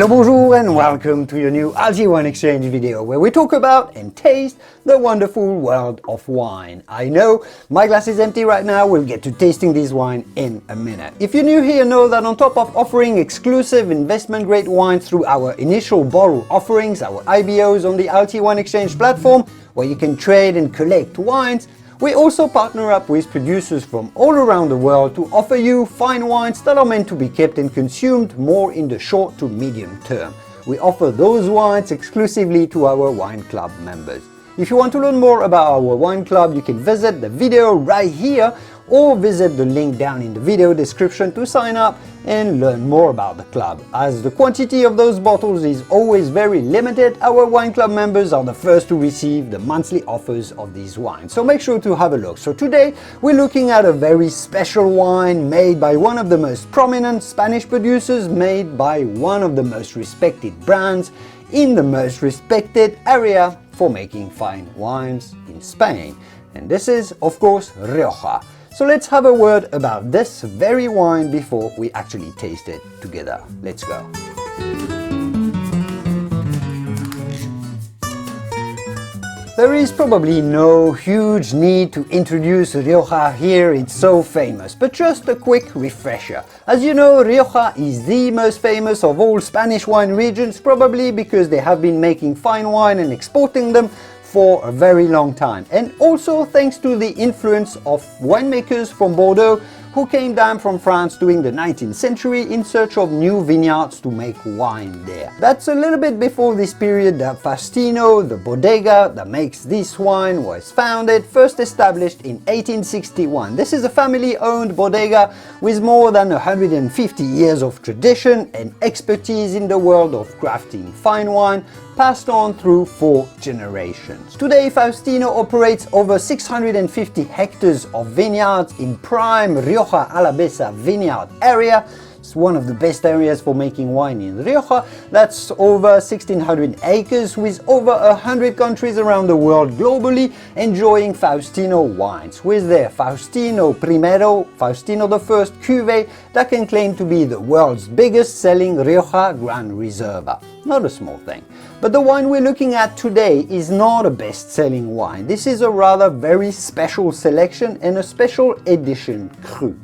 Hello, bonjour, and welcome to your new Algae Wine Exchange video, where we talk about and taste the wonderful world of wine. I know my glass is empty right now. We'll get to tasting this wine in a minute. If you're new here, know that on top of offering exclusive investment-grade wines through our initial bottle offerings, our IBOs on the Algae Wine Exchange platform, where you can trade and collect wines, we also partner up with producers from all around the world to offer you fine wines that are meant to be kept and consumed more in the short to medium term. We offer those wines exclusively to our wine club members. If you want to learn more about our wine club, you can visit the video right here or visit the link down in the video description to sign up and learn more about the club. As the quantity of those bottles is always very limited, our wine club members are the first to receive the monthly offers of these wines. So make sure to have a look. So today we're looking at a very special wine made by one of the most prominent Spanish producers, made by one of the most respected brands in the most respected area for making fine wines in Spain. And this is, of course, Rioja. So let's have a word about this very wine before we actually taste it together. Let's go. There is probably no huge need to introduce Rioja here, it's so famous, but just a quick refresher. As you know, Rioja is the most famous of all Spanish wine regions, probably because they have been making fine wine and exporting them for a very long time, and also thanks to the influence of winemakers from Bordeaux who came down from France during the 19th century in search of new vineyards to make wine there. That's a little bit before this period that Faustino, the bodega that makes this wine, was founded, first established in 1861. This is a family-owned bodega with more than 150 years of tradition and expertise in the world of crafting fine wine, passed on through 4 generations. Today, Faustino operates over 650 hectares of vineyards in prime Rioja Alavesa vineyard area. It's one of the best areas for making wine in Rioja. That's over 1,600 acres with over 100 countries around the world globally enjoying Faustino wines, with their Faustino Primero, Faustino the First cuvée that can claim to be the world's biggest selling Rioja Gran Reserva. Not a small thing. But the wine we're looking at today is not a best-selling wine. This is a rather very special selection and a special edition cru.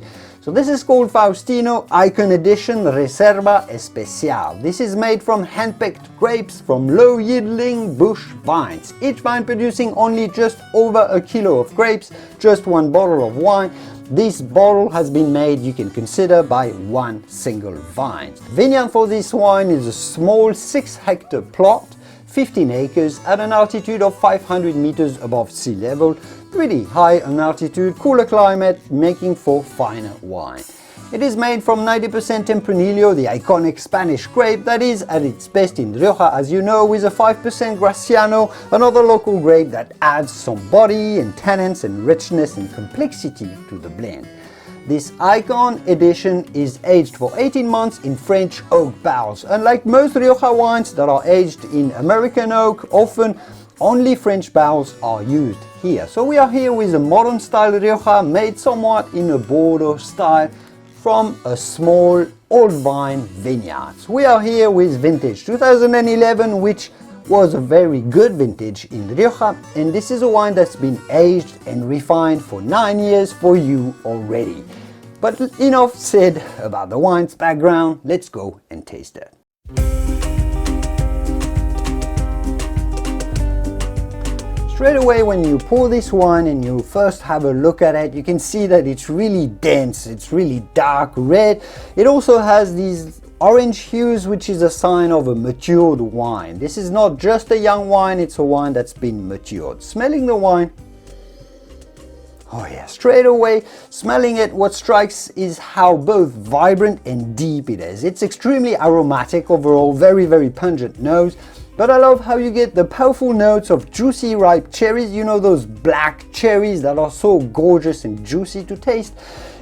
So this is called Faustino Icon Edition Reserva Especial. This is made from hand-picked grapes from low-yielding bush vines, each vine producing only just over a kilo of grapes, just 1 bottle of wine. This bottle has been made, you can consider, by 1 single vine. The vineyard for this wine is a small 6-hectare plot, 15 acres at an altitude of 500 meters above sea level, pretty high on altitude, cooler climate, making for finer wine. It is made from 90% Tempranillo, the iconic Spanish grape that is at its best in Rioja, as you know, with a 5% Graciano, another local grape that adds some body and tannins and richness and complexity to the blend. This Icon Edition is aged for 18 months in French oak barrels. Unlike most Rioja wines that are aged in American oak, often only French barrels are used here. So we are here with a modern style Rioja made somewhat in a Bordeaux style from a small old vine vineyard. We are here with vintage 2011, which was a very good vintage in Rioja, and this is a wine that's been aged and refined for 9 years for you already. But enough said about the wine's background, let's go and taste it. Straight away when you pour this wine and you first have a look at it, you can see that it's really dense, it's really dark red. It also has these orange hues, which is a sign of a matured wine. This is not just a young wine, it's a wine that's been matured. Smelling the wine, oh yeah, straight away smelling it, what strikes is how both vibrant and deep it is. It's extremely aromatic overall, very, very pungent nose. But I love how you get the powerful notes of juicy ripe cherries, you know, those black cherries that are so gorgeous and juicy to taste.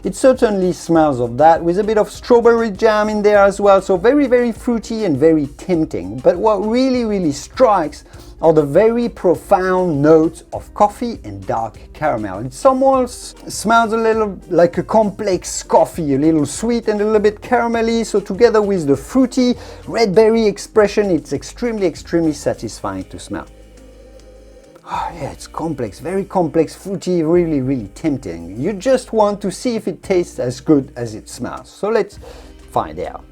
It certainly smells of that, with a bit of strawberry jam in there as well, so very, very fruity and very tempting. But what really, really strikes are the very profound notes of coffee and dark caramel. It somewhat smells a little like a complex coffee, a little sweet and a little bit caramelly, so together with the fruity red berry expression, it's extremely satisfying to smell. Oh yeah, it's complex, very complex, fruity, really tempting. You just want to see if it tastes as good as it smells. So let's find out.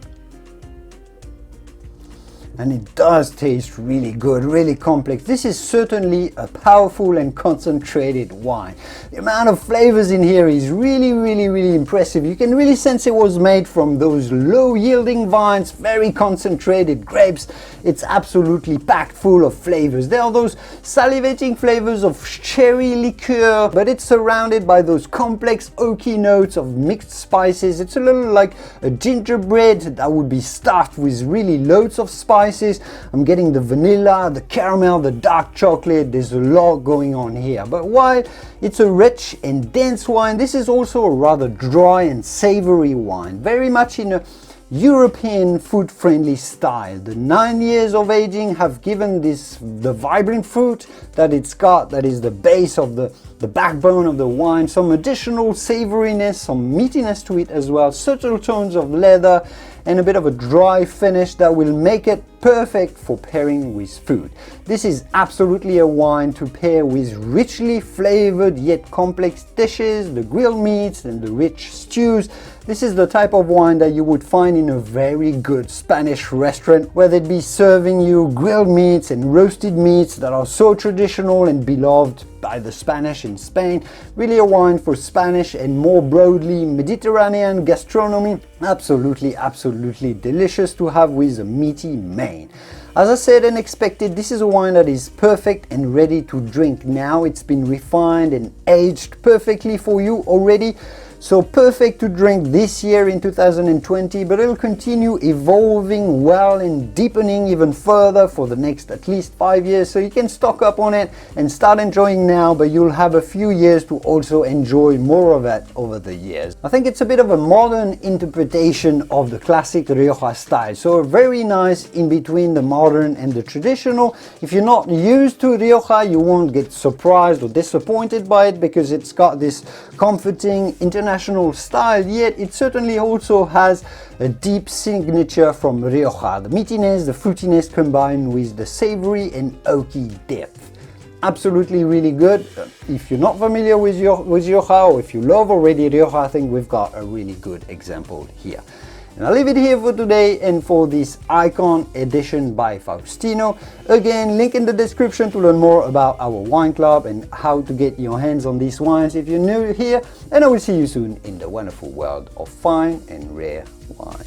And it does taste really good, really complex. This is certainly a powerful and concentrated wine. The amount of flavors in here is really impressive. You can really sense it was made from those low yielding vines, very concentrated grapes. It's absolutely packed full of flavors. There are those salivating flavors of cherry liqueur, but it's surrounded by those complex oaky notes of mixed spices. It's a little like a gingerbread that would be stuffed with really loads of spices. I'm getting the vanilla, the caramel, the dark chocolate. There's a lot going on here. But while it's a rich and dense wine, this is also a rather dry and savory wine, very much in a European food-friendly style. The 9 years of aging have given this the vibrant fruit that it's got, that is the base of the backbone of the wine, some additional savoriness, some meatiness to it as well, subtle tones of leather, and a bit of a dry finish that will make it perfect for pairing with food. This is absolutely a wine to pair with richly flavored yet complex dishes, the grilled meats and the rich stews. This is the type of wine that you would find in a very good Spanish restaurant, where they'd be serving you grilled meats and roasted meats that are so traditional and beloved by the Spanish in Spain. Really a wine for Spanish and more broadly Mediterranean gastronomy. Absolutely delicious to have with a meaty main. As I said and expected, this is a wine that is perfect and ready to drink now. It's been refined and aged perfectly for you already. So perfect to drink this year in 2020, but it'll continue evolving well and deepening even further for the next at least 5 years. So you can stock up on it and start enjoying now, but you'll have a few years to also enjoy more of it over the years. I think it's a bit of a modern interpretation of the classic Rioja style. So very nice in between the modern and the traditional. If you're not used to Rioja, you won't get surprised or disappointed by it, because it's got this comforting international style, yet it certainly also has a deep signature from Rioja. The meatiness, the fruitiness combined with the savory and oaky depth. Absolutely really good. If you're not familiar with Rioja, or if you love already Rioja, I think we've got a really good example here. And I'll leave it here for today and for this Icon edition by Faustino. Again, link in the description to learn more about our wine club and how to get your hands on these wines if you're new here. And I will see you soon in the wonderful world of fine and rare wine.